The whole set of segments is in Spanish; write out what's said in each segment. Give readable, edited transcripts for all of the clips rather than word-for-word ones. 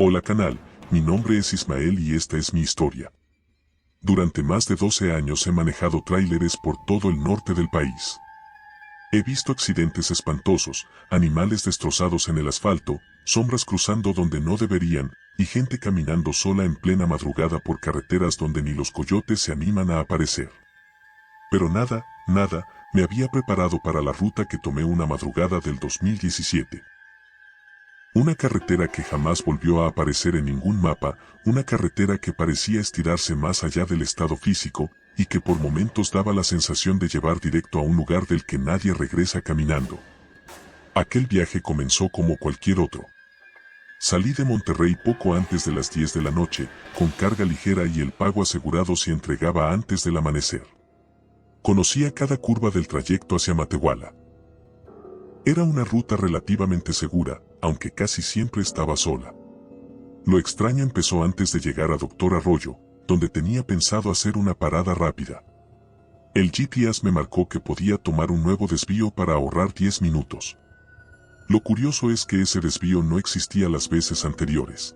Hola canal, mi nombre es Ismael y esta es mi historia. Durante más de 12 años he manejado tráileres por todo el norte del país. He visto accidentes espantosos, animales destrozados en el asfalto, sombras cruzando donde no deberían, y gente caminando sola en plena madrugada por carreteras donde ni los coyotes se animan a aparecer. Pero nada, me había preparado para la ruta que tomé una madrugada del 2017. Una carretera que jamás volvió a aparecer en ningún mapa, una carretera que parecía estirarse más allá del estado físico, y que por momentos daba la sensación de llevar directo a un lugar del que nadie regresa caminando. Aquel viaje comenzó como cualquier otro. Salí de Monterrey poco antes de las 10 de la noche, con carga ligera y el pago asegurado se entregaba antes del amanecer. Conocía cada curva del trayecto hacia Matehuala. Era una ruta relativamente segura, aunque casi siempre estaba sola. Lo extraño empezó antes de llegar a Doctor Arroyo, donde tenía pensado hacer una parada rápida. El GPS me marcó que podía tomar un nuevo desvío para ahorrar 10 minutos. Lo curioso es que ese desvío no existía las veces anteriores.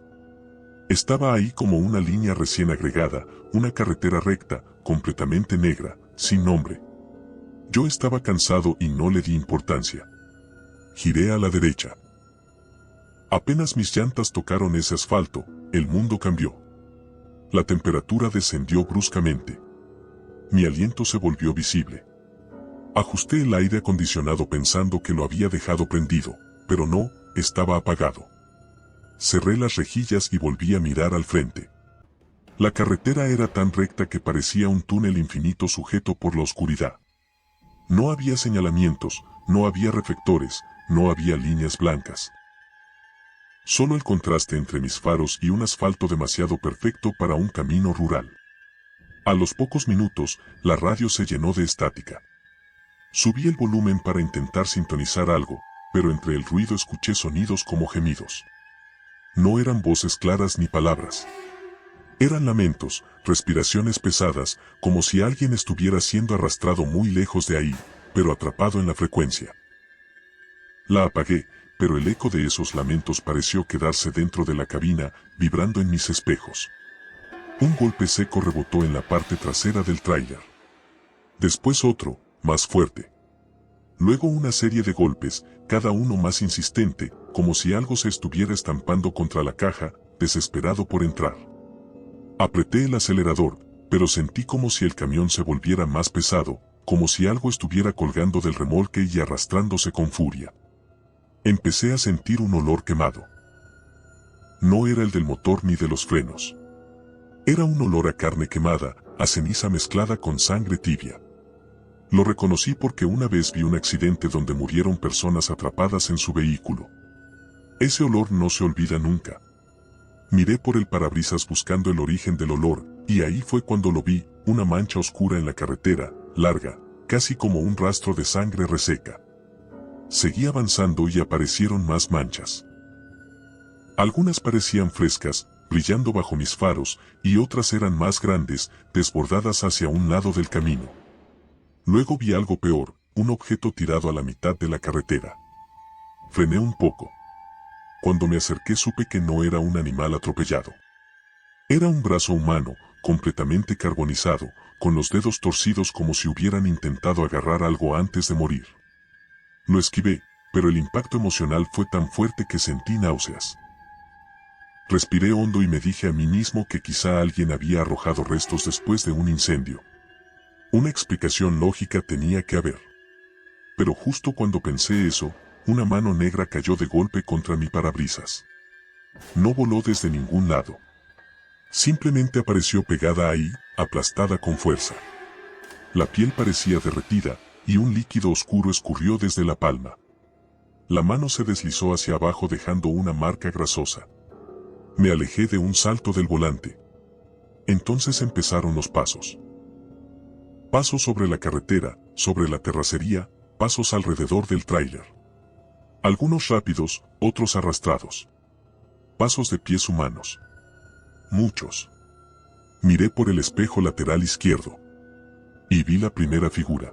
Estaba ahí como una línea recién agregada, una carretera recta, completamente negra, sin nombre. Yo estaba cansado y no le di importancia. Giré a la derecha. Apenas mis llantas tocaron ese asfalto, el mundo cambió. La temperatura descendió bruscamente. Mi aliento se volvió visible. Ajusté el aire acondicionado pensando que lo había dejado prendido, pero no, estaba apagado. Cerré las rejillas y volví a mirar al frente. La carretera era tan recta que parecía un túnel infinito sujeto por la oscuridad. No había señalamientos, no había reflectores, no había líneas blancas. Solo el contraste entre mis faros y un asfalto demasiado perfecto para un camino rural. A los pocos minutos, la radio se llenó de estática. Subí el volumen para intentar sintonizar algo, pero entre el ruido escuché sonidos como gemidos. No eran voces claras ni palabras. Eran lamentos, respiraciones pesadas, como si alguien estuviera siendo arrastrado muy lejos de ahí, pero atrapado en la frecuencia. La apagué, pero el eco de esos lamentos pareció quedarse dentro de la cabina, vibrando en mis espejos. Un golpe seco rebotó en la parte trasera del tráiler. Después otro, más fuerte. Luego una serie de golpes, cada uno más insistente, como si algo se estuviera estampando contra la caja, desesperado por entrar. Apreté el acelerador, pero sentí como si el camión se volviera más pesado, como si algo estuviera colgando del remolque y arrastrándose con furia. Empecé a sentir un olor quemado. No era el del motor ni de los frenos. Era un olor a carne quemada, a ceniza mezclada con sangre tibia. Lo reconocí porque una vez vi un accidente donde murieron personas atrapadas en su vehículo. Ese olor no se olvida nunca. Miré por el parabrisas buscando el origen del olor, y ahí fue cuando lo vi, una mancha oscura en la carretera, larga, casi como un rastro de sangre reseca. Seguí avanzando y aparecieron más manchas. Algunas parecían frescas, brillando bajo mis faros, y otras eran más grandes, desbordadas hacia un lado del camino. Luego vi algo peor, un objeto tirado a la mitad de la carretera. Frené un poco. Cuando me acerqué supe que no era un animal atropellado. Era un brazo humano, completamente carbonizado, con los dedos torcidos como si hubieran intentado agarrar algo antes de morir. Lo esquivé, pero el impacto emocional fue tan fuerte que sentí náuseas. Respiré hondo y me dije a mí mismo que quizá alguien había arrojado restos después de un incendio. Una explicación lógica tenía que haber. Pero justo cuando pensé eso, una mano negra cayó de golpe contra mi parabrisas. No voló desde ningún lado. Simplemente apareció pegada ahí, aplastada con fuerza. La piel parecía derretida, y un líquido oscuro escurrió desde la palma. La mano se deslizó hacia abajo dejando una marca grasosa. Me alejé de un salto del volante. Entonces empezaron los pasos. Pasos sobre la carretera, sobre la terracería, pasos alrededor del tráiler. Algunos rápidos, otros arrastrados. Pasos de pies humanos. Muchos. Miré por el espejo lateral izquierdo. Y vi la primera figura.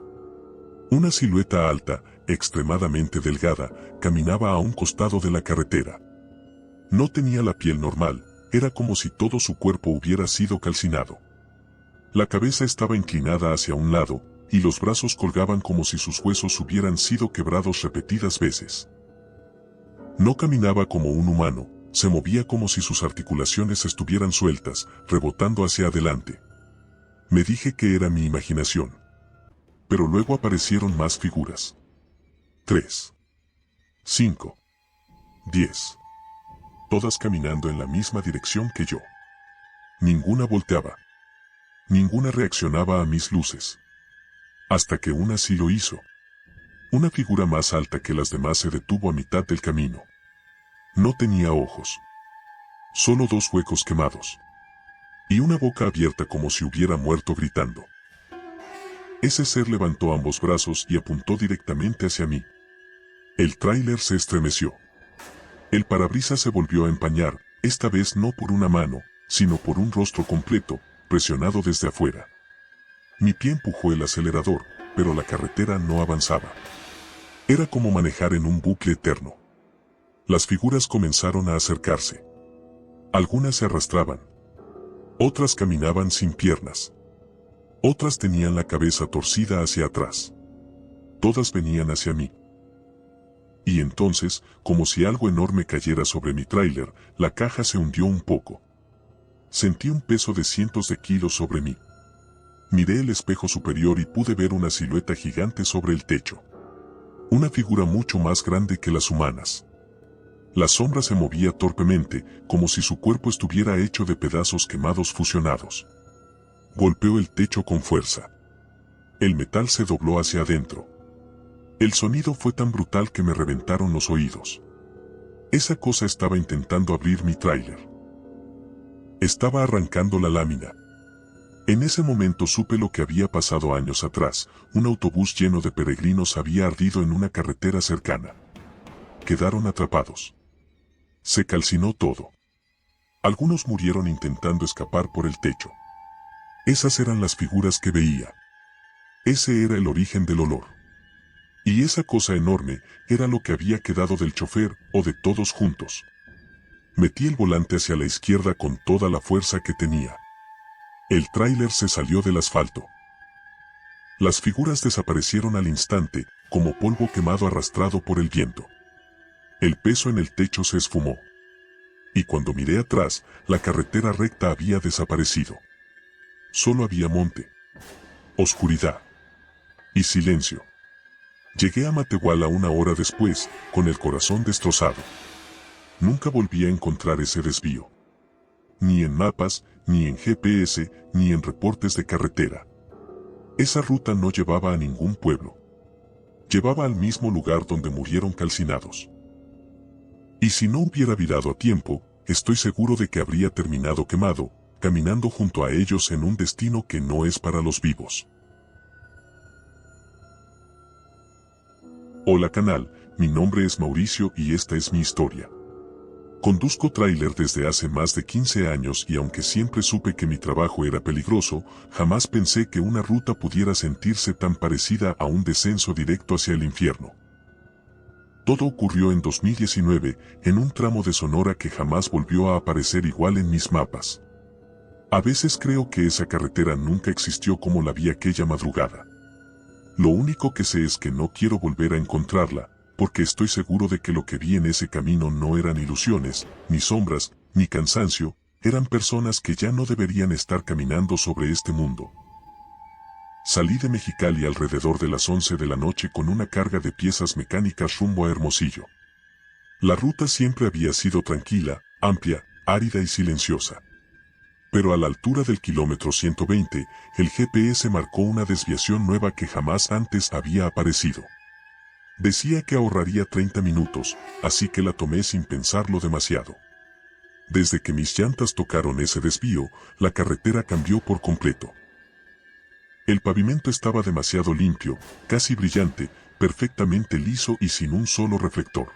Una silueta alta, extremadamente delgada, caminaba a un costado de la carretera. No tenía la piel normal, era como si todo su cuerpo hubiera sido calcinado. La cabeza estaba inclinada hacia un lado, y los brazos colgaban como si sus huesos hubieran sido quebrados repetidas veces. No caminaba como un humano, se movía como si sus articulaciones estuvieran sueltas, rebotando hacia adelante. Me dije que era mi imaginación. Pero luego aparecieron más figuras. 3, 5, 10. Todas caminando en la misma dirección que yo. Ninguna volteaba. Ninguna reaccionaba a mis luces. Hasta que una sí lo hizo. Una figura más alta que las demás se detuvo a mitad del camino. No tenía ojos. Solo 2 huecos quemados. Y una boca abierta como si hubiera muerto gritando. Ese ser levantó ambos brazos y apuntó directamente hacia mí. El tráiler se estremeció. El parabrisas se volvió a empañar, esta vez no por una mano, sino por un rostro completo, presionado desde afuera. Mi pie empujó el acelerador, pero la carretera no avanzaba. Era como manejar en un bucle eterno. Las figuras comenzaron a acercarse. Algunas se arrastraban. Otras caminaban sin piernas. Otras tenían la cabeza torcida hacia atrás. Todas venían hacia mí. Y entonces, como si algo enorme cayera sobre mi tráiler, la caja se hundió un poco. Sentí un peso de cientos de kilos sobre mí. Miré el espejo superior y pude ver una silueta gigante sobre el techo. Una figura mucho más grande que las humanas. La sombra se movía torpemente, como si su cuerpo estuviera hecho de pedazos quemados fusionados. Golpeó el techo con fuerza. El metal se dobló hacia adentro. El sonido fue tan brutal que me reventaron los oídos. Esa cosa estaba intentando abrir mi tráiler. Estaba arrancando la lámina. En ese momento supe lo que había pasado años atrás. Un autobús lleno de peregrinos había ardido en una carretera cercana. Quedaron atrapados. Se calcinó todo. Algunos murieron intentando escapar por el techo. Esas eran las figuras que veía. Ese era el origen del olor. Y esa cosa enorme era lo que había quedado del chofer o de todos juntos. Metí el volante hacia la izquierda con toda la fuerza que tenía. El tráiler se salió del asfalto. Las figuras desaparecieron al instante, como polvo quemado arrastrado por el viento. El peso en el techo se esfumó. Y cuando miré atrás, la carretera recta había desaparecido. Solo había monte, oscuridad y silencio. Llegué a Matehuala 1 hora después, con el corazón destrozado. Nunca volví a encontrar ese desvío. Ni en mapas, ni en GPS, ni en reportes de carretera. Esa ruta no llevaba a ningún pueblo. Llevaba al mismo lugar donde murieron calcinados. Y si no hubiera virado a tiempo, estoy seguro de que habría terminado quemado, caminando junto a ellos en un destino que no es para los vivos. Hola canal, mi nombre es Mauricio y esta es mi historia. Conduzco tráiler desde hace más de 15 años y aunque siempre supe que mi trabajo era peligroso, jamás pensé que una ruta pudiera sentirse tan parecida a un descenso directo hacia el infierno. Todo ocurrió en 2019, en un tramo de Sonora que jamás volvió a aparecer igual en mis mapas. A veces creo que esa carretera nunca existió como la vi aquella madrugada. Lo único que sé es que no quiero volver a encontrarla, porque estoy seguro de que lo que vi en ese camino no eran ilusiones, ni sombras, ni cansancio, eran personas que ya no deberían estar caminando sobre este mundo. Salí de Mexicali alrededor de las 11 de la noche con una carga de piezas mecánicas rumbo a Hermosillo. La ruta siempre había sido tranquila, amplia, árida y silenciosa. Pero a la altura del kilómetro 120, el GPS marcó una desviación nueva que jamás antes había aparecido. Decía que ahorraría 30 minutos, así que la tomé sin pensarlo demasiado. Desde que mis llantas tocaron ese desvío, la carretera cambió por completo. El pavimento estaba demasiado limpio, casi brillante, perfectamente liso y sin un solo reflector.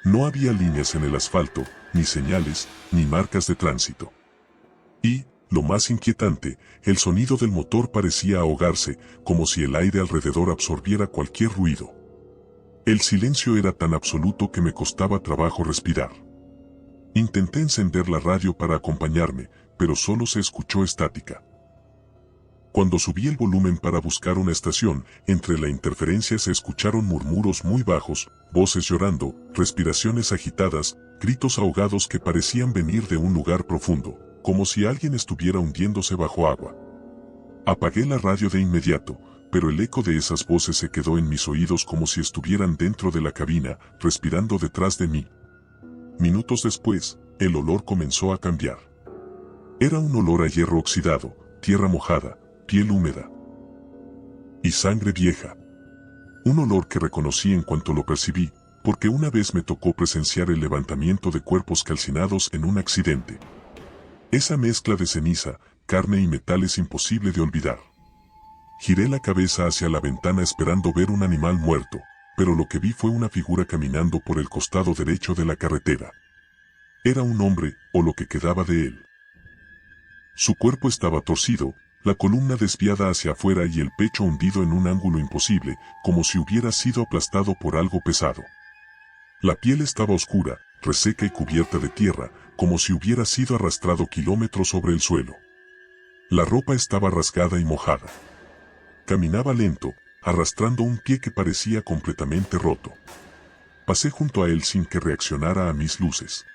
No había líneas en el asfalto, ni señales, ni marcas de tránsito. Y, lo más inquietante, el sonido del motor parecía ahogarse, como si el aire alrededor absorbiera cualquier ruido. El silencio era tan absoluto que me costaba trabajo respirar. Intenté encender la radio para acompañarme, pero solo se escuchó estática. Cuando subí el volumen para buscar una estación, entre la interferencia se escucharon murmuros muy bajos, voces llorando, respiraciones agitadas, gritos ahogados que parecían venir de un lugar profundo, como si alguien estuviera hundiéndose bajo agua. Apagué la radio de inmediato, pero el eco de esas voces se quedó en mis oídos como si estuvieran dentro de la cabina, respirando detrás de mí. Minutos después, el olor comenzó a cambiar. Era un olor a hierro oxidado, tierra mojada, piel húmeda y sangre vieja. Un olor que reconocí en cuanto lo percibí, porque una vez me tocó presenciar el levantamiento de cuerpos calcinados en un accidente. Esa mezcla de ceniza, carne y metal es imposible de olvidar. Giré la cabeza hacia la ventana esperando ver un animal muerto, pero lo que vi fue una figura caminando por el costado derecho de la carretera. Era un hombre, o lo que quedaba de él. Su cuerpo estaba torcido, la columna desviada hacia afuera y el pecho hundido en un ángulo imposible, como si hubiera sido aplastado por algo pesado. La piel estaba oscura, reseca y cubierta de tierra, como si hubiera sido arrastrado kilómetros sobre el suelo. La ropa estaba rasgada y mojada. Caminaba lento, arrastrando un pie que parecía completamente roto. Pasé junto a él sin que reaccionara a mis luces.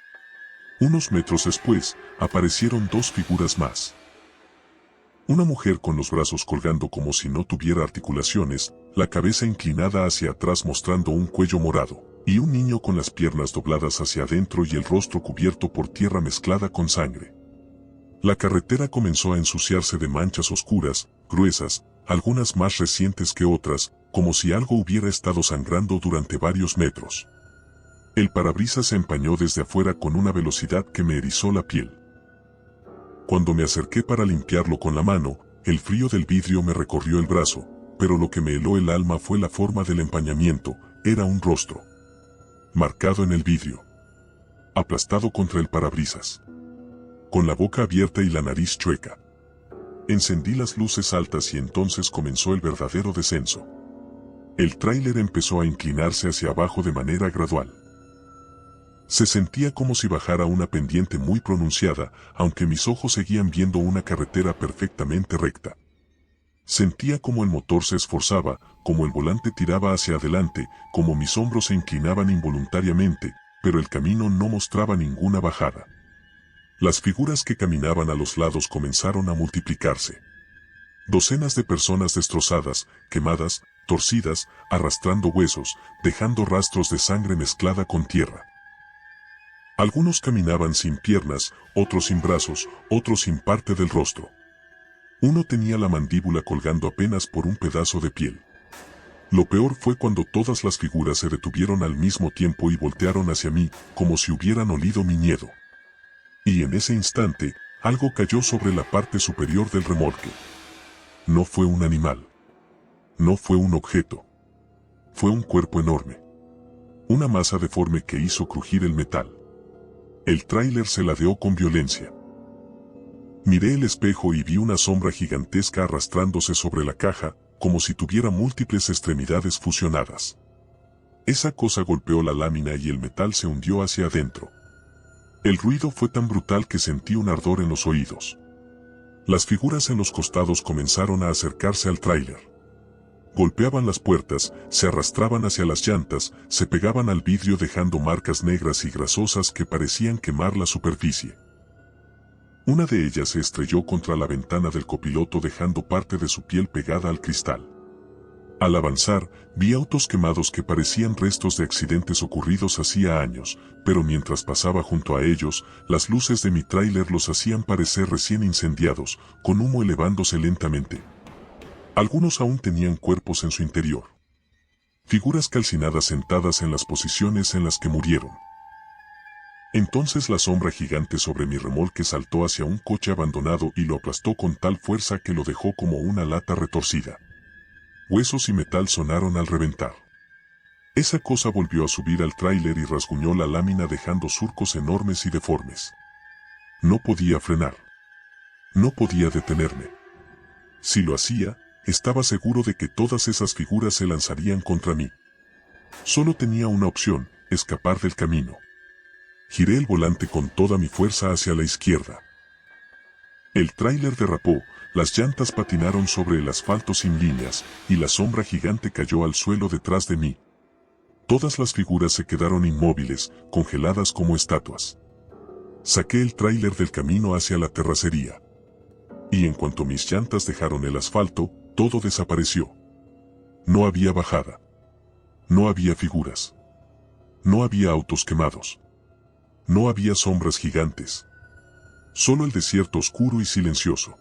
Unos metros después, aparecieron dos figuras más. Una mujer con los brazos colgando como si no tuviera articulaciones, la cabeza inclinada hacia atrás mostrando un cuello morado, y un niño con las piernas dobladas hacia adentro y el rostro cubierto por tierra mezclada con sangre. La carretera comenzó a ensuciarse de manchas oscuras, gruesas, algunas más recientes que otras, como si algo hubiera estado sangrando durante varios metros. El parabrisas se empañó desde afuera con una velocidad que me erizó la piel. Cuando me acerqué para limpiarlo con la mano, el frío del vidrio me recorrió el brazo, pero lo que me heló el alma fue la forma del empañamiento, era un rostro. Marcado en el vidrio. Aplastado contra el parabrisas. Con la boca abierta y la nariz chueca. Encendí las luces altas y entonces comenzó el verdadero descenso. El tráiler empezó a inclinarse hacia abajo de manera gradual. Se sentía como si bajara una pendiente muy pronunciada, aunque mis ojos seguían viendo una carretera perfectamente recta. Sentía como el motor se esforzaba, como el volante tiraba hacia adelante, como mis hombros se inclinaban involuntariamente, pero el camino no mostraba ninguna bajada. Las figuras que caminaban a los lados comenzaron a multiplicarse. Docenas de personas destrozadas, quemadas, torcidas, arrastrando huesos, dejando rastros de sangre mezclada con tierra. Algunos caminaban sin piernas, otros sin brazos, otros sin parte del rostro. Uno tenía la mandíbula colgando apenas por un pedazo de piel. Lo peor fue cuando todas las figuras se detuvieron al mismo tiempo y voltearon hacia mí, como si hubieran olido mi miedo. Y en ese instante, algo cayó sobre la parte superior del remolque. No fue un animal. No fue un objeto. Fue un cuerpo enorme. Una masa deforme que hizo crujir el metal. El tráiler se ladeó con violencia. Miré el espejo y vi una sombra gigantesca arrastrándose sobre la caja, como si tuviera múltiples extremidades fusionadas. Esa cosa golpeó la lámina y el metal se hundió hacia adentro. El ruido fue tan brutal que sentí un ardor en los oídos. Las figuras en los costados comenzaron a acercarse al tráiler. Golpeaban las puertas, se arrastraban hacia las llantas, se pegaban al vidrio dejando marcas negras y grasosas que parecían quemar la superficie. Una de ellas se estrelló contra la ventana del copiloto dejando parte de su piel pegada al cristal. Al avanzar, vi autos quemados que parecían restos de accidentes ocurridos hacía años, pero mientras pasaba junto a ellos, las luces de mi tráiler los hacían parecer recién incendiados, con humo elevándose lentamente. Algunos aún tenían cuerpos en su interior. Figuras calcinadas sentadas en las posiciones en las que murieron. Entonces la sombra gigante sobre mi remolque saltó hacia un coche abandonado y lo aplastó con tal fuerza que lo dejó como una lata retorcida. Huesos y metal sonaron al reventar. Esa cosa volvió a subir al tráiler y rasguñó la lámina dejando surcos enormes y deformes. No podía frenar. No podía detenerme. Si lo hacía, estaba seguro de que todas esas figuras se lanzarían contra mí. Solo tenía una opción, escapar del camino. Giré el volante con toda mi fuerza hacia la izquierda. El tráiler derrapó, las llantas patinaron sobre el asfalto sin líneas, y la sombra gigante cayó al suelo detrás de mí. Todas las figuras se quedaron inmóviles, congeladas como estatuas. Saqué el tráiler del camino hacia la terracería. Y en cuanto mis llantas dejaron el asfalto, todo desapareció. No había bajada. No había figuras. No había autos quemados. No había sombras gigantes. Solo el desierto oscuro y silencioso.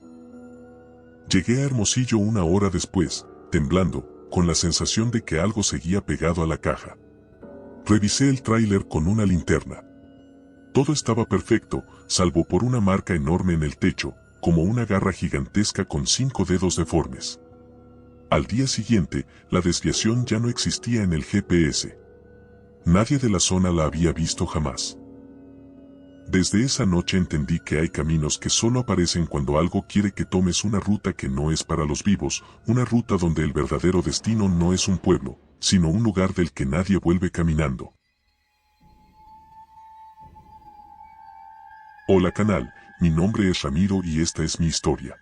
Llegué a Hermosillo una hora después, temblando, con la sensación de que algo seguía pegado a la caja. Revisé el tráiler con una linterna. Todo estaba perfecto, salvo por una marca enorme en el techo, como una garra gigantesca con 5 dedos deformes. Al día siguiente, la desviación ya no existía en el GPS. Nadie de la zona la había visto jamás. Desde esa noche entendí que hay caminos que solo aparecen cuando algo quiere que tomes una ruta que no es para los vivos, una ruta donde el verdadero destino no es un pueblo, sino un lugar del que nadie vuelve caminando. Hola canal, mi nombre es Ramiro y esta es mi historia.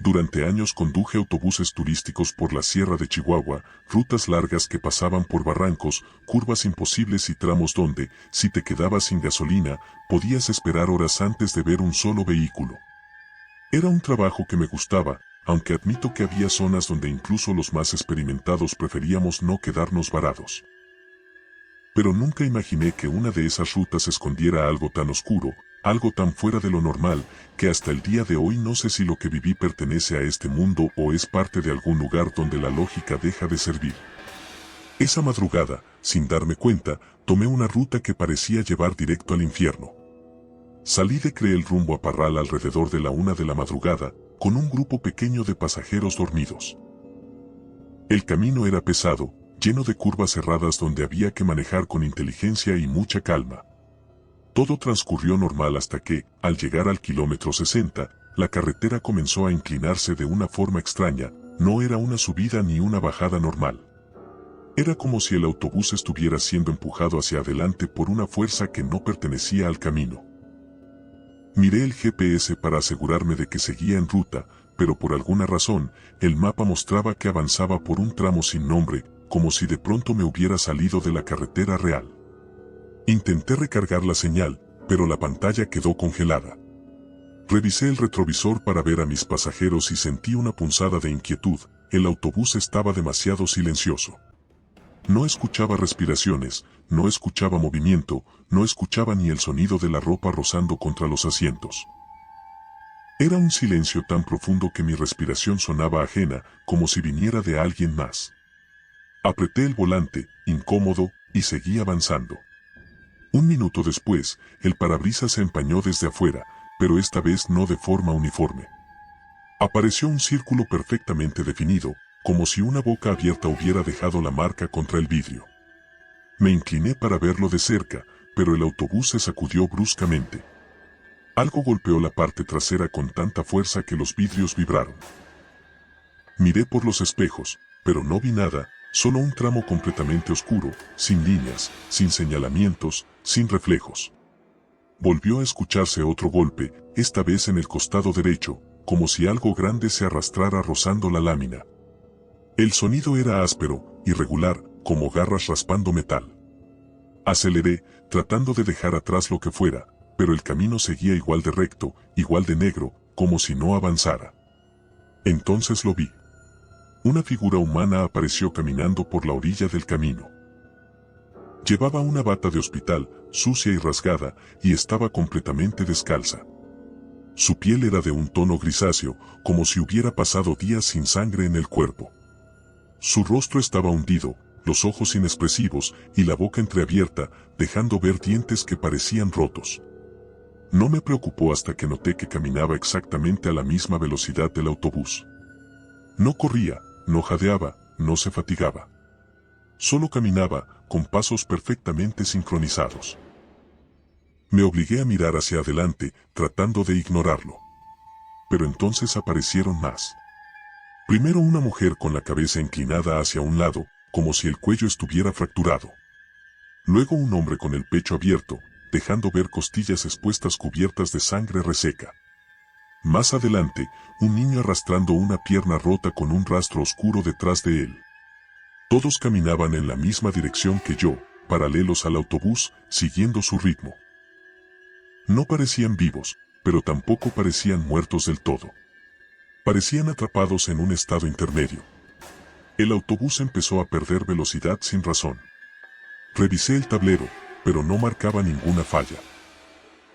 Durante años conduje autobuses turísticos por la Sierra de Chihuahua, rutas largas que pasaban por barrancos, curvas imposibles y tramos donde, si te quedabas sin gasolina, podías esperar horas antes de ver un solo vehículo. Era un trabajo que me gustaba, aunque admito que había zonas donde incluso los más experimentados preferíamos no quedarnos varados. Pero nunca imaginé que una de esas rutas escondiera algo tan oscuro, algo tan fuera de lo normal, que hasta el día de hoy no sé si lo que viví pertenece a este mundo o es parte de algún lugar donde la lógica deja de servir. Esa madrugada, sin darme cuenta, tomé una ruta que parecía llevar directo al infierno. Salí de Creel rumbo a Parral alrededor de la 1 de la madrugada, con un grupo pequeño de pasajeros dormidos. El camino era pesado, lleno de curvas cerradas donde había que manejar con inteligencia y mucha calma. Todo transcurrió normal hasta que, al llegar al kilómetro 60, la carretera comenzó a inclinarse de una forma extraña, no era una subida ni una bajada normal. Era como si el autobús estuviera siendo empujado hacia adelante por una fuerza que no pertenecía al camino. Miré el GPS para asegurarme de que seguía en ruta, pero por alguna razón, el mapa mostraba que avanzaba por un tramo sin nombre, como si de pronto me hubiera salido de la carretera real. Intenté recargar la señal, pero la pantalla quedó congelada. Revisé el retrovisor para ver a mis pasajeros y sentí una punzada de inquietud, el autobús estaba demasiado silencioso. No escuchaba respiraciones, no escuchaba movimiento, no escuchaba ni el sonido de la ropa rozando contra los asientos. Era un silencio tan profundo que mi respiración sonaba ajena, como si viniera de alguien más. Apreté el volante, incómodo, y seguí avanzando. Un minuto después, el parabrisas se empañó desde afuera, pero esta vez no de forma uniforme. Apareció un círculo perfectamente definido, como si una boca abierta hubiera dejado la marca contra el vidrio. Me incliné para verlo de cerca, pero el autobús se sacudió bruscamente. Algo golpeó la parte trasera con tanta fuerza que los vidrios vibraron. Miré por los espejos, pero no vi nada, solo un tramo completamente oscuro, sin líneas, sin señalamientos, sin reflejos. Volvió a escucharse otro golpe, esta vez en el costado derecho, como si algo grande se arrastrara rozando la lámina. El sonido era áspero, irregular, como garras raspando metal. Aceleré, tratando de dejar atrás lo que fuera, pero el camino seguía igual de recto, igual de negro, como si no avanzara. Entonces lo vi. Una figura humana apareció caminando por la orilla del camino. Llevaba una bata de hospital, sucia y rasgada, y estaba completamente descalza. Su piel era de un tono grisáceo, como si hubiera pasado días sin sangre en el cuerpo. Su rostro estaba hundido, los ojos inexpresivos y la boca entreabierta, dejando ver dientes que parecían rotos. No me preocupó hasta que noté que caminaba exactamente a la misma velocidad del autobús. No corría, no jadeaba, no se fatigaba. Solo caminaba, con pasos perfectamente sincronizados. Me obligué a mirar hacia adelante, tratando de ignorarlo. Pero entonces aparecieron más. Primero una mujer con la cabeza inclinada hacia un lado, como si el cuello estuviera fracturado. Luego un hombre con el pecho abierto, dejando ver costillas expuestas cubiertas de sangre reseca. Más adelante, un niño arrastrando una pierna rota con un rastro oscuro detrás de él. Todos caminaban en la misma dirección que yo, paralelos al autobús, siguiendo su ritmo. No parecían vivos, pero tampoco parecían muertos del todo. Parecían atrapados en un estado intermedio. El autobús empezó a perder velocidad sin razón. Revisé el tablero, pero no marcaba ninguna falla.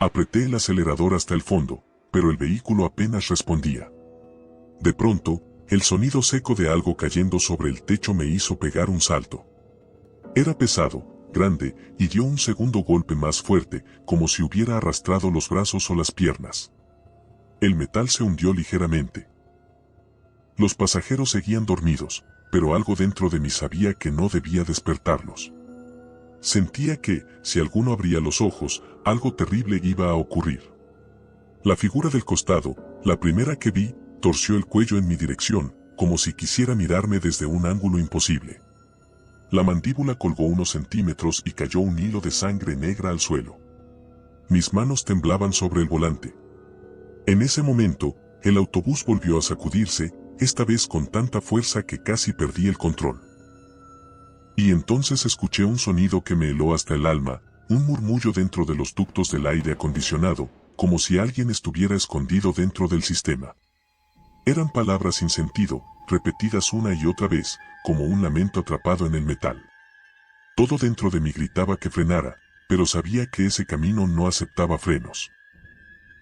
Apreté el acelerador hasta el fondo, pero el vehículo apenas respondía. De pronto, el sonido seco de algo cayendo sobre el techo me hizo pegar un salto. Era pesado, grande, y dio un segundo golpe más fuerte, como si hubiera arrastrado los brazos o las piernas. El metal se hundió ligeramente. Los pasajeros seguían dormidos, pero algo dentro de mí sabía que no debía despertarlos. Sentía que, si alguno abría los ojos, algo terrible iba a ocurrir. La figura del costado, la primera que vi, torció el cuello en mi dirección, como si quisiera mirarme desde un ángulo imposible. La mandíbula colgó unos centímetros y cayó un hilo de sangre negra al suelo. Mis manos temblaban sobre el volante. En ese momento, el autobús volvió a sacudirse, esta vez con tanta fuerza que casi perdí el control. Y entonces escuché un sonido que me heló hasta el alma, un murmullo dentro de los ductos del aire acondicionado, como si alguien estuviera escondido dentro del sistema. Eran palabras sin sentido, repetidas una y otra vez, como un lamento atrapado en el metal. Todo dentro de mí gritaba que frenara, pero sabía que ese camino no aceptaba frenos.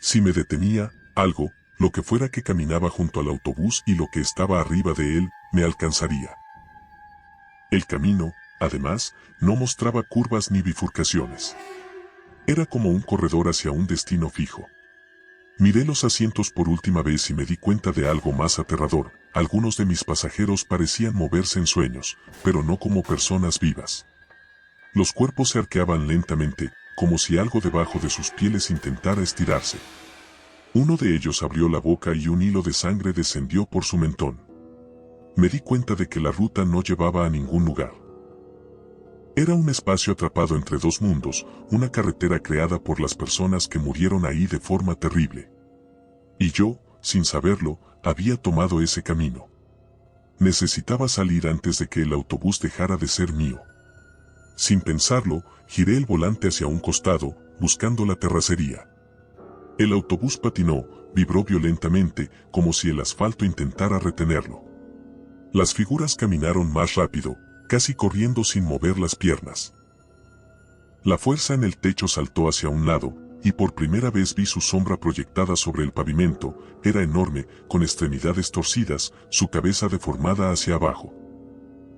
Si me detenía, algo, lo que fuera que caminaba junto al autobús y lo que estaba arriba de él, me alcanzaría. El camino, además, no mostraba curvas ni bifurcaciones. Era como un corredor hacia un destino fijo. Miré los asientos por última vez y me di cuenta de algo más aterrador. Algunos de mis pasajeros parecían moverse en sueños, pero no como personas vivas. Los cuerpos se arqueaban lentamente, como si algo debajo de sus pieles intentara estirarse. Uno de ellos abrió la boca y un hilo de sangre descendió por su mentón. Me di cuenta de que la ruta no llevaba a ningún lugar. Era un espacio atrapado entre dos mundos, una carretera creada por las personas que murieron ahí de forma terrible. Y yo, sin saberlo, había tomado ese camino. Necesitaba salir antes de que el autobús dejara de ser mío. Sin pensarlo, giré el volante hacia un costado, buscando la terracería. El autobús patinó, vibró violentamente, como si el asfalto intentara retenerlo. Las figuras caminaron más rápido, casi corriendo sin mover las piernas. La fuerza en el techo saltó hacia un lado, y por primera vez vi su sombra proyectada sobre el pavimento. Era enorme, con extremidades torcidas, su cabeza deformada hacia abajo.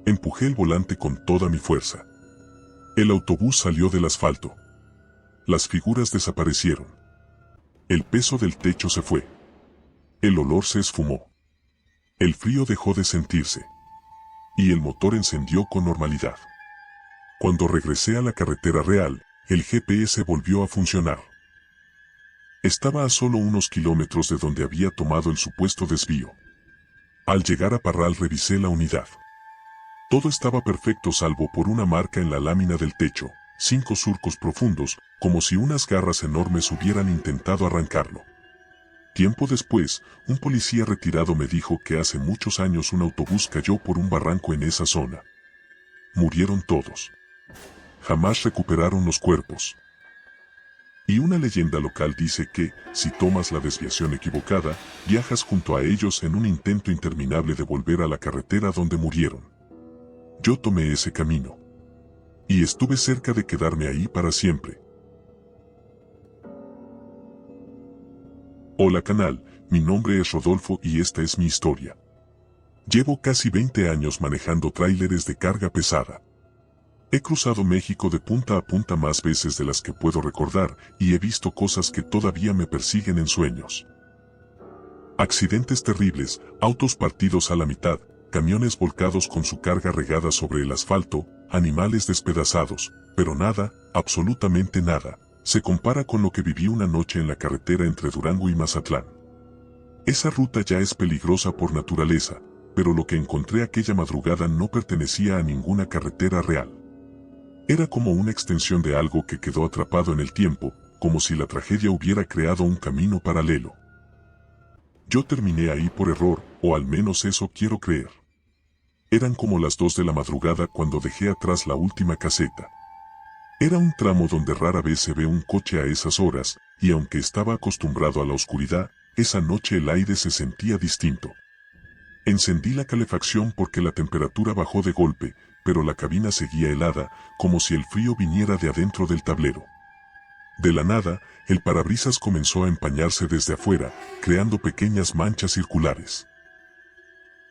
Empujé el volante con toda mi fuerza. El autobús salió del asfalto. Las figuras desaparecieron. El peso del techo se fue. El olor se esfumó. El frío dejó de sentirse. Y el motor encendió con normalidad. Cuando regresé a la carretera real, el GPS volvió a funcionar. Estaba a solo unos kilómetros de donde había tomado el supuesto desvío. Al llegar a Parral revisé la unidad. Todo estaba perfecto salvo por una marca en la lámina del techo, 5 surcos profundos, como si unas garras enormes hubieran intentado arrancarlo. Tiempo después, un policía retirado me dijo que hace muchos años un autobús cayó por un barranco en esa zona. Murieron todos. Jamás recuperaron los cuerpos. Y una leyenda local dice que, si tomas la desviación equivocada, viajas junto a ellos en un intento interminable de volver a la carretera donde murieron. Yo tomé ese camino. Y estuve cerca de quedarme ahí para siempre. Hola canal, mi nombre es Rodolfo y esta es mi historia. Llevo casi 20 años manejando tráileres de carga pesada. He cruzado México de punta a punta más veces de las que puedo recordar y he visto cosas que todavía me persiguen en sueños. Accidentes terribles, autos partidos a la mitad, camiones volcados con su carga regada sobre el asfalto, animales despedazados, pero nada, absolutamente nada, se compara con lo que viví una noche en la carretera entre Durango y Mazatlán. Esa ruta ya es peligrosa por naturaleza, pero lo que encontré aquella madrugada no pertenecía a ninguna carretera real. Era como una extensión de algo que quedó atrapado en el tiempo, como si la tragedia hubiera creado un camino paralelo. Yo terminé ahí por error, o al menos eso quiero creer. Eran como las 2 de la madrugada cuando dejé atrás la última caseta. Era un tramo donde rara vez se ve un coche a esas horas, y aunque estaba acostumbrado a la oscuridad, esa noche el aire se sentía distinto. Encendí la calefacción porque la temperatura bajó de golpe, pero la cabina seguía helada, como si el frío viniera de adentro del tablero. De la nada, el parabrisas comenzó a empañarse desde afuera, creando pequeñas manchas circulares.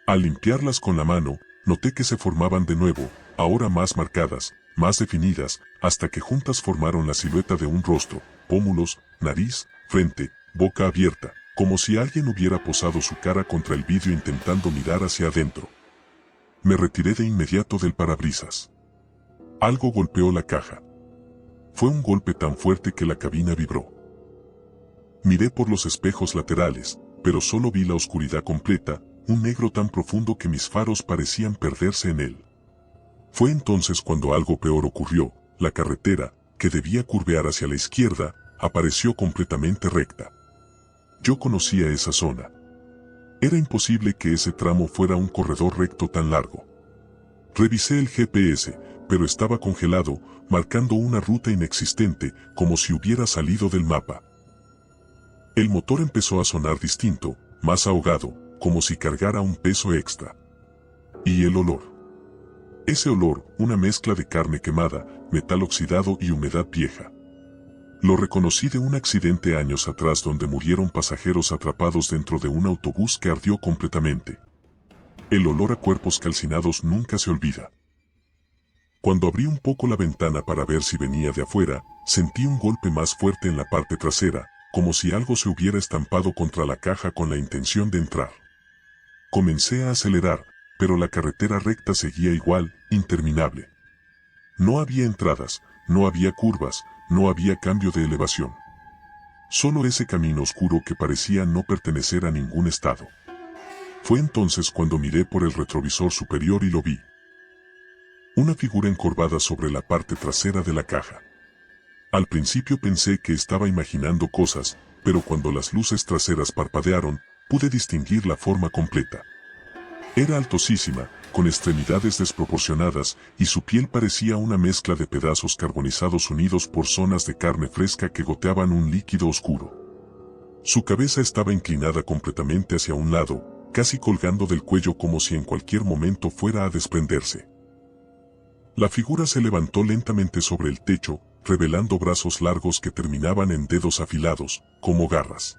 Al limpiarlas con la mano, noté que se formaban de nuevo, ahora más marcadas, más definidas, hasta que juntas formaron la silueta de un rostro, pómulos, nariz, frente, boca abierta, como si alguien hubiera posado su cara contra el vidrio intentando mirar hacia adentro. Me retiré de inmediato del parabrisas. Algo golpeó la caja. Fue un golpe tan fuerte que la cabina vibró. Miré por los espejos laterales, pero solo vi la oscuridad completa, un negro tan profundo que mis faros parecían perderse en él. Fue entonces cuando algo peor ocurrió. La carretera, que debía curvear hacia la izquierda, apareció completamente recta. Yo conocía esa zona. Era imposible que ese tramo fuera un corredor recto tan largo. Revisé el GPS, pero estaba congelado, marcando una ruta inexistente, como si hubiera salido del mapa. El motor empezó a sonar distinto, más ahogado, como si cargara un peso extra. Y el olor. Ese olor, una mezcla de carne quemada, metal oxidado y humedad vieja. Lo reconocí de un accidente años atrás donde murieron pasajeros atrapados dentro de un autobús que ardió completamente. El olor a cuerpos calcinados nunca se olvida. Cuando abrí un poco la ventana para ver si venía de afuera, sentí un golpe más fuerte en la parte trasera, como si algo se hubiera estampado contra la caja con la intención de entrar. Comencé a acelerar, pero la carretera recta seguía igual, interminable. No había entradas, no había curvas, no había cambio de elevación. Solo ese camino oscuro que parecía no pertenecer a ningún estado. Fue entonces cuando miré por el retrovisor superior y lo vi. Una figura encorvada sobre la parte trasera de la caja. Al principio pensé que estaba imaginando cosas, pero cuando las luces traseras parpadearon, pude distinguir la forma completa. Era altosísima, con extremidades desproporcionadas, y su piel parecía una mezcla de pedazos carbonizados unidos por zonas de carne fresca que goteaban un líquido oscuro. Su cabeza estaba inclinada completamente hacia un lado, casi colgando del cuello como si en cualquier momento fuera a desprenderse. La figura se levantó lentamente sobre el techo, revelando brazos largos que terminaban en dedos afilados, como garras.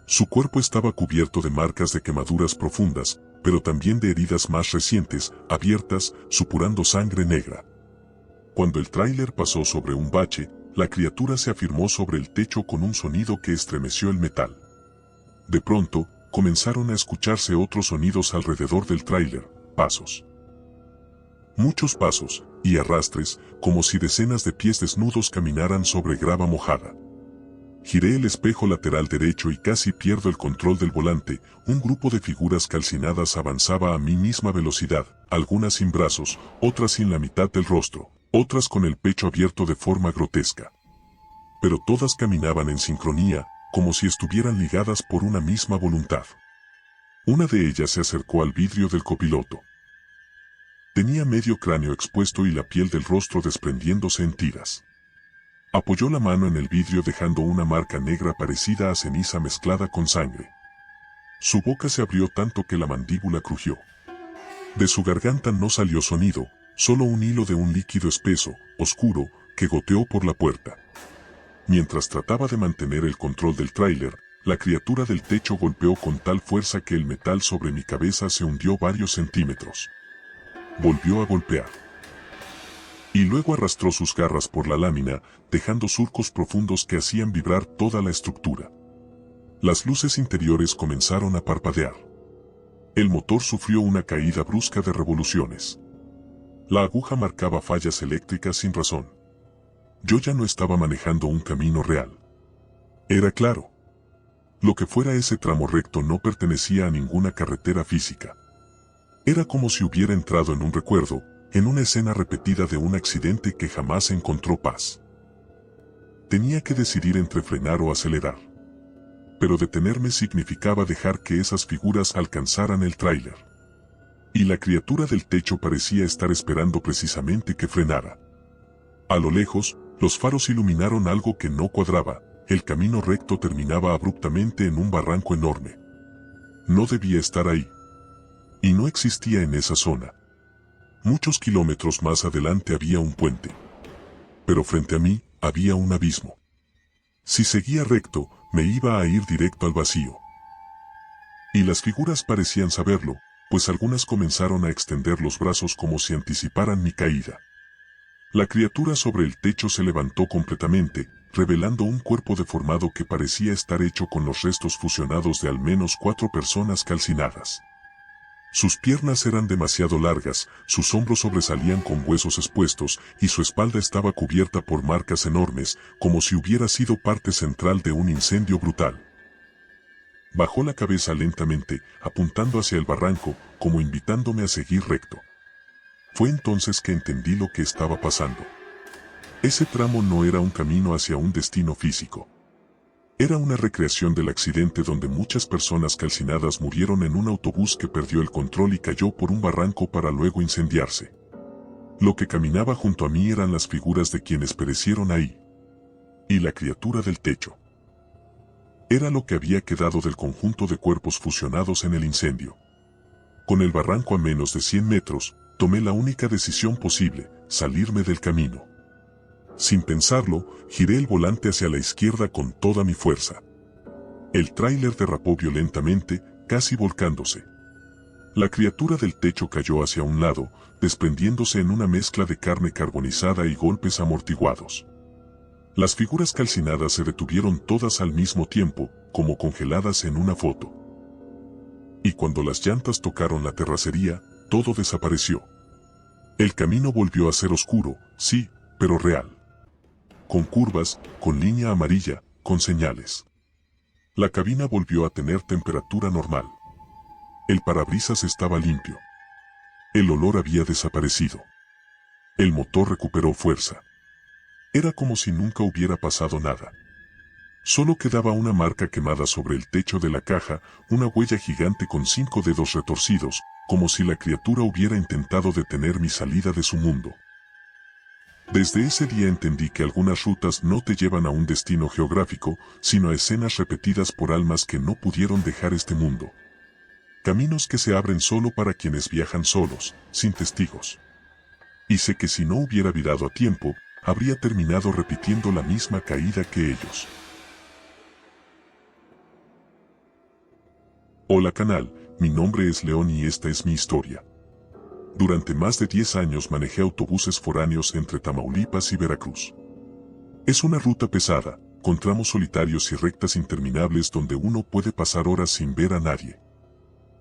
Su cuerpo estaba cubierto de marcas de quemaduras profundas, pero también de heridas más recientes, abiertas, supurando sangre negra. Cuando el tráiler pasó sobre un bache, la criatura se afirmó sobre el techo con un sonido que estremeció el metal. De pronto, comenzaron a escucharse otros sonidos alrededor del tráiler, pasos. Muchos pasos, y arrastres, como si decenas de pies desnudos caminaran sobre grava mojada. Giré el espejo lateral derecho y casi pierdo el control del volante. Un grupo de figuras calcinadas avanzaba a mi misma velocidad, algunas sin brazos, otras sin la mitad del rostro, otras con el pecho abierto de forma grotesca. Pero todas caminaban en sincronía, como si estuvieran ligadas por una misma voluntad. Una de ellas se acercó al vidrio del copiloto. Tenía medio cráneo expuesto y la piel del rostro desprendiéndose en tiras. Apoyó la mano en el vidrio dejando una marca negra parecida a ceniza mezclada con sangre. Su boca se abrió tanto que la mandíbula crujió. De su garganta no salió sonido, solo un hilo de un líquido espeso, oscuro, que goteó por la puerta. Mientras trataba de mantener el control del tráiler, la criatura del techo golpeó con tal fuerza que el metal sobre mi cabeza se hundió varios centímetros. Volvió a golpear. Y luego arrastró sus garras por la lámina, dejando surcos profundos que hacían vibrar toda la estructura. Las luces interiores comenzaron a parpadear. El motor sufrió una caída brusca de revoluciones. La aguja marcaba fallas eléctricas sin razón. Yo ya no estaba manejando un camino real. Era claro. Lo que fuera ese tramo recto no pertenecía a ninguna carretera física. Era como si hubiera entrado en un recuerdo, en una escena repetida de un accidente que jamás encontró paz. Tenía que decidir entre frenar o acelerar. Pero detenerme significaba dejar que esas figuras alcanzaran el tráiler. Y la criatura del techo parecía estar esperando precisamente que frenara. A lo lejos, los faros iluminaron algo que no cuadraba. El camino recto terminaba abruptamente en un barranco enorme. No debía estar ahí. Y no existía en esa zona. Muchos kilómetros más adelante había un puente. Pero frente a mí, había un abismo. Si seguía recto, me iba a ir directo al vacío. Y las figuras parecían saberlo, pues algunas comenzaron a extender los brazos como si anticiparan mi caída. La criatura sobre el techo se levantó completamente, revelando un cuerpo deformado que parecía estar hecho con los restos fusionados de al menos 4 personas calcinadas. Sus piernas eran demasiado largas, sus hombros sobresalían con huesos expuestos y su espalda estaba cubierta por marcas enormes, como si hubiera sido parte central de un incendio brutal. Bajó la cabeza lentamente, apuntando hacia el barranco, como invitándome a seguir recto. Fue entonces que entendí lo que estaba pasando. Ese tramo no era un camino hacia un destino físico. Era una recreación del accidente donde muchas personas calcinadas murieron en un autobús que perdió el control y cayó por un barranco para luego incendiarse. Lo que caminaba junto a mí eran las figuras de quienes perecieron ahí. Y la criatura del techo. Era lo que había quedado del conjunto de cuerpos fusionados en el incendio. Con el barranco a menos de 100 metros, tomé la única decisión posible, salirme del camino. Sin pensarlo, giré el volante hacia la izquierda con toda mi fuerza. El tráiler derrapó violentamente, casi volcándose. La criatura del techo cayó hacia un lado, desprendiéndose en una mezcla de carne carbonizada y golpes amortiguados. Las figuras calcinadas se detuvieron todas al mismo tiempo, como congeladas en una foto. Y cuando las llantas tocaron la terracería, todo desapareció. El camino volvió a ser oscuro, sí, pero real. Con curvas, con línea amarilla, con señales. La cabina volvió a tener temperatura normal. El parabrisas estaba limpio. El olor había desaparecido. El motor recuperó fuerza. Era como si nunca hubiera pasado nada. Solo quedaba una marca quemada sobre el techo de la caja, una huella gigante con 5 dedos retorcidos, como si la criatura hubiera intentado detener mi salida de su mundo. Desde ese día entendí que algunas rutas no te llevan a un destino geográfico, sino a escenas repetidas por almas que no pudieron dejar este mundo. Caminos que se abren solo para quienes viajan solos, sin testigos. Y sé que si no hubiera virado a tiempo, habría terminado repitiendo la misma caída que ellos. Hola canal, mi nombre es León y esta es mi historia. Durante más de 10 años manejé autobuses foráneos entre Tamaulipas y Veracruz. Es una ruta pesada, con tramos solitarios y rectas interminables donde uno puede pasar horas sin ver a nadie.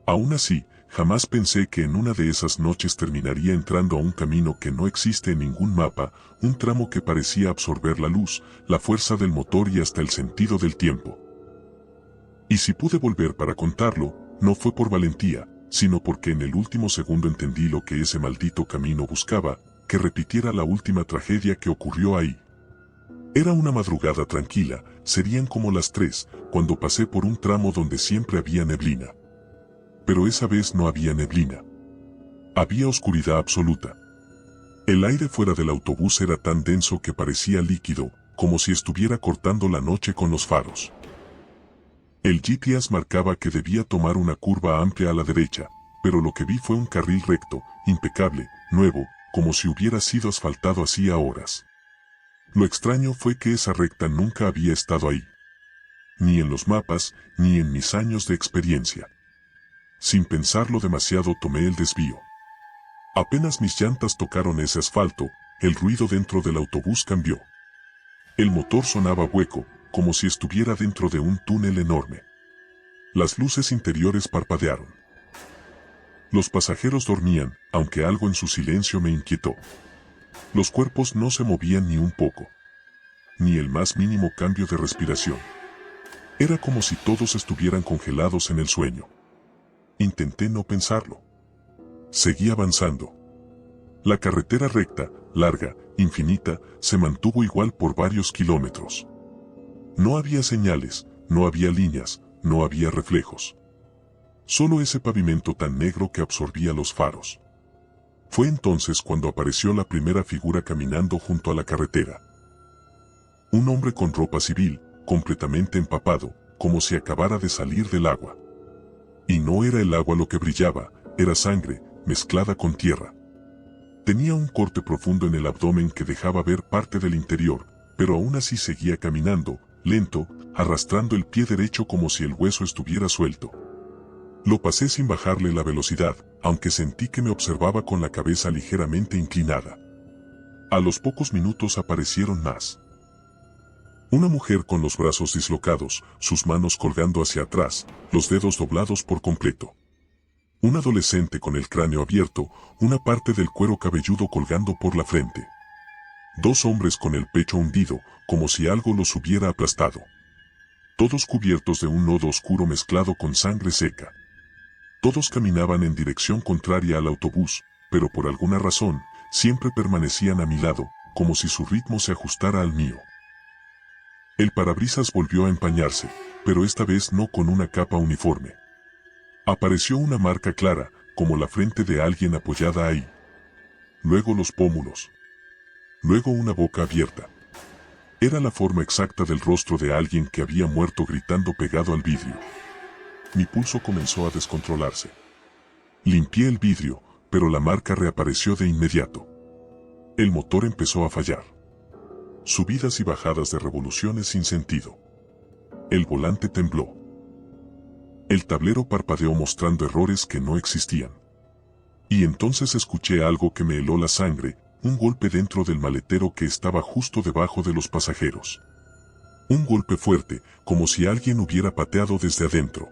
Aún así, jamás pensé que en una de esas noches terminaría entrando a un camino que no existe en ningún mapa, un tramo que parecía absorber la luz, la fuerza del motor y hasta el sentido del tiempo. Y si pude volver para contarlo, no fue por valentía, sino porque en el último segundo entendí lo que ese maldito camino buscaba, que repitiera la última tragedia que ocurrió ahí. Era una madrugada tranquila, serían como las 3, cuando pasé por un tramo donde siempre había neblina. Pero esa vez no había neblina. Había oscuridad absoluta. El aire fuera del autobús era tan denso que parecía líquido, como si estuviera cortando la noche con los faros. El GPS marcaba que debía tomar una curva amplia a la derecha, pero lo que vi fue un carril recto, impecable, nuevo, como si hubiera sido asfaltado hacía horas. Lo extraño fue que esa recta nunca había estado ahí. Ni en los mapas, ni en mis años de experiencia. Sin pensarlo demasiado tomé el desvío. Apenas mis llantas tocaron ese asfalto, el ruido dentro del autobús cambió. El motor sonaba hueco, como si estuviera dentro de un túnel enorme. Las luces interiores parpadearon. Los pasajeros dormían, aunque algo en su silencio me inquietó. Los cuerpos no se movían ni un poco. Ni el más mínimo cambio de respiración. Era como si todos estuvieran congelados en el sueño. Intenté no pensarlo. Seguí avanzando. La carretera recta, larga, infinita, se mantuvo igual por varios kilómetros. No había señales, no había líneas, no había reflejos. Solo ese pavimento tan negro que absorbía los faros. Fue entonces cuando apareció la primera figura caminando junto a la carretera. Un hombre con ropa civil, completamente empapado, como si acabara de salir del agua. Y no era el agua lo que brillaba, era sangre, mezclada con tierra. Tenía un corte profundo en el abdomen que dejaba ver parte del interior, pero aún así seguía caminando, lento, arrastrando el pie derecho como si el hueso estuviera suelto. Lo pasé sin bajarle la velocidad, aunque sentí que me observaba con la cabeza ligeramente inclinada. A los pocos minutos aparecieron más. Una mujer con los brazos dislocados, sus manos colgando hacia atrás, los dedos doblados por completo. Un adolescente con el cráneo abierto, una parte del cuero cabelludo colgando por la frente. Dos hombres con el pecho hundido, como si algo los hubiera aplastado. Todos cubiertos de un lodo oscuro mezclado con sangre seca. Todos caminaban en dirección contraria al autobús, pero por alguna razón, siempre permanecían a mi lado, como si su ritmo se ajustara al mío. El parabrisas volvió a empañarse, pero esta vez no con una capa uniforme. Apareció una marca clara, como la frente de alguien apoyada ahí. Luego los pómulos. Luego una boca abierta. Era la forma exacta del rostro de alguien que había muerto gritando pegado al vidrio. Mi pulso comenzó a descontrolarse. Limpié el vidrio, pero la marca reapareció de inmediato. El motor empezó a fallar. Subidas y bajadas de revoluciones sin sentido. El volante tembló. El tablero parpadeó mostrando errores que no existían. Y entonces escuché algo que me heló la sangre, un golpe dentro del maletero que estaba justo debajo de los pasajeros. Un golpe fuerte, como si alguien hubiera pateado desde adentro.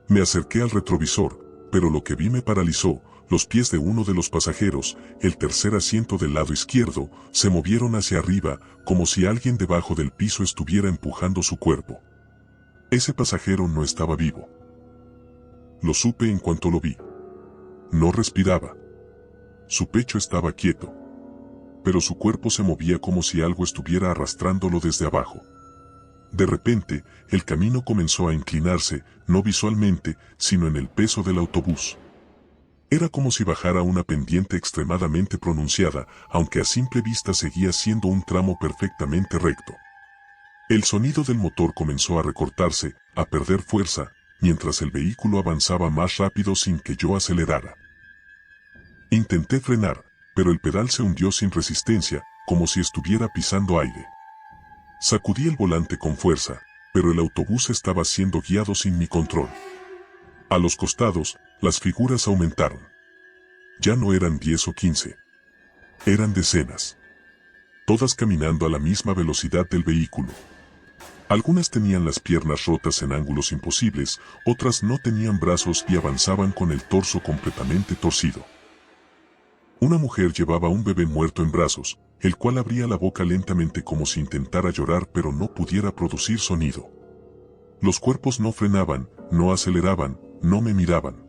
Me acerqué al retrovisor, pero lo que vi me paralizó. Los pies de uno de los pasajeros, el tercer asiento del lado izquierdo, se movieron hacia arriba, como si alguien debajo del piso estuviera empujando su cuerpo. Ese pasajero no estaba vivo. Lo supe en cuanto lo vi. No respiraba. Su pecho estaba quieto. Pero su cuerpo se movía como si algo estuviera arrastrándolo desde abajo. De repente, el camino comenzó a inclinarse, no visualmente, sino en el peso del autobús. Era como si bajara una pendiente extremadamente pronunciada, aunque a simple vista seguía siendo un tramo perfectamente recto. El sonido del motor comenzó a recortarse, a perder fuerza, mientras el vehículo avanzaba más rápido sin que yo acelerara. Intenté frenar, pero el pedal se hundió sin resistencia, como si estuviera pisando aire. Sacudí el volante con fuerza, pero el autobús estaba siendo guiado sin mi control. A los costados, las figuras aumentaron. Ya no eran 10 o 15. Eran decenas. Todas caminando a la misma velocidad del vehículo. Algunas tenían las piernas rotas en ángulos imposibles, otras no tenían brazos y avanzaban con el torso completamente torcido. Una mujer llevaba un bebé muerto en brazos, el cual abría la boca lentamente como si intentara llorar pero no pudiera producir sonido. Los cuerpos no frenaban, no aceleraban, no me miraban.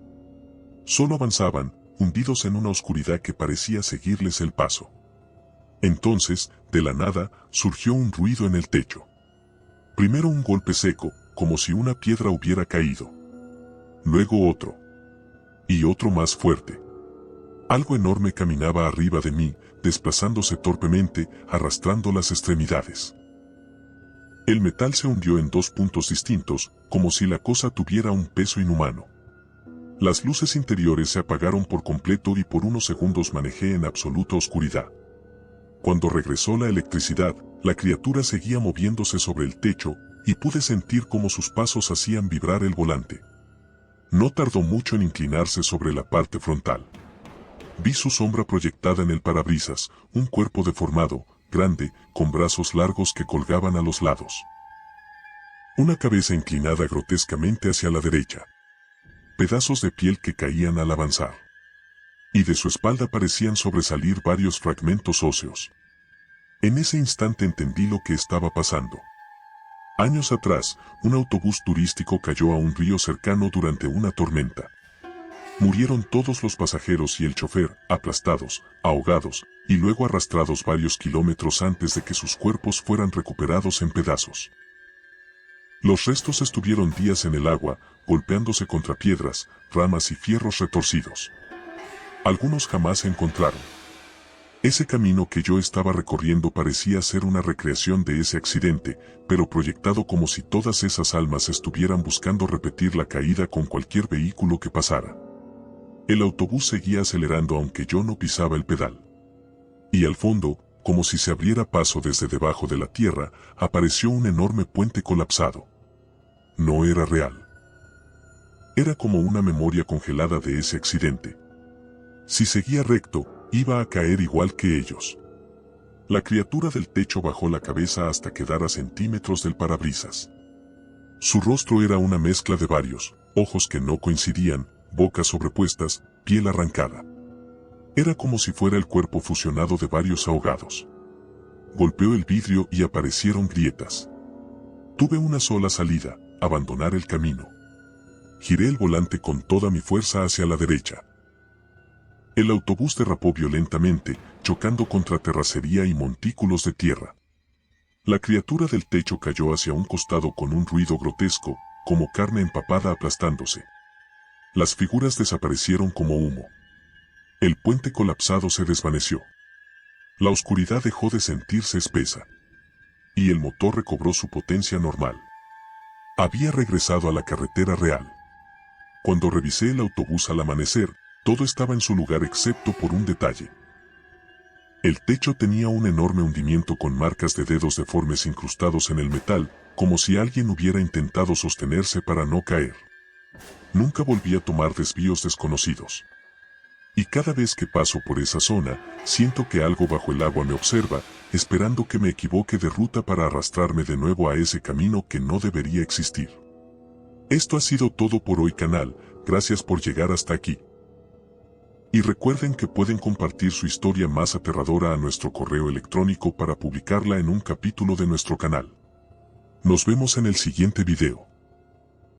Solo avanzaban, hundidos en una oscuridad que parecía seguirles el paso. Entonces, de la nada, surgió un ruido en el techo. Primero un golpe seco, como si una piedra hubiera caído. Luego otro. Y otro más fuerte. Algo enorme caminaba arriba de mí, desplazándose torpemente, arrastrando las extremidades. El metal se hundió en dos puntos distintos, como si la cosa tuviera un peso inhumano. Las luces interiores se apagaron por completo y por unos segundos manejé en absoluta oscuridad. Cuando regresó la electricidad, la criatura seguía moviéndose sobre el techo, y pude sentir cómo sus pasos hacían vibrar el volante. No tardó mucho en inclinarse sobre la parte frontal. Vi su sombra proyectada en el parabrisas, un cuerpo deformado, grande, con brazos largos que colgaban a los lados. Una cabeza inclinada grotescamente hacia la derecha. Pedazos de piel que caían al avanzar. Y de su espalda parecían sobresalir varios fragmentos óseos. En ese instante entendí lo que estaba pasando. Años atrás, un autobús turístico cayó a un río cercano durante una tormenta. Murieron todos los pasajeros y el chofer, aplastados, ahogados, y luego arrastrados varios kilómetros antes de que sus cuerpos fueran recuperados en pedazos. Los restos estuvieron días en el agua, golpeándose contra piedras, ramas y fierros retorcidos. Algunos jamás se encontraron. Ese camino que yo estaba recorriendo parecía ser una recreación de ese accidente, pero proyectado como si todas esas almas estuvieran buscando repetir la caída con cualquier vehículo que pasara. El autobús seguía acelerando aunque yo no pisaba el pedal. Y al fondo, como si se abriera paso desde debajo de la tierra, apareció un enorme puente colapsado. No era real. Era como una memoria congelada de ese accidente. Si seguía recto, iba a caer igual que ellos. La criatura del techo bajó la cabeza hasta quedar a centímetros del parabrisas. Su rostro era una mezcla de varios, ojos que no coincidían, bocas sobrepuestas, piel arrancada. Era como si fuera el cuerpo fusionado de varios ahogados. Golpeó el vidrio y aparecieron grietas. Tuve una sola salida, abandonar el camino. Giré el volante con toda mi fuerza hacia la derecha. El autobús derrapó violentamente, chocando contra terracería y montículos de tierra. La criatura del techo cayó hacia un costado con un ruido grotesco, como carne empapada aplastándose. Las figuras desaparecieron como humo. El puente colapsado se desvaneció. La oscuridad dejó de sentirse espesa. Y el motor recobró su potencia normal. Había regresado a la carretera real. Cuando revisé el autobús al amanecer, todo estaba en su lugar excepto por un detalle. El techo tenía un enorme hundimiento con marcas de dedos deformes incrustados en el metal, como si alguien hubiera intentado sostenerse para no caer. Nunca volví a tomar desvíos desconocidos. Y cada vez que paso por esa zona, siento que algo bajo el agua me observa, esperando que me equivoque de ruta para arrastrarme de nuevo a ese camino que no debería existir. Esto ha sido todo por hoy, canal, gracias por llegar hasta aquí. Y recuerden que pueden compartir su historia más aterradora a nuestro correo electrónico para publicarla en un capítulo de nuestro canal. Nos vemos en el siguiente video.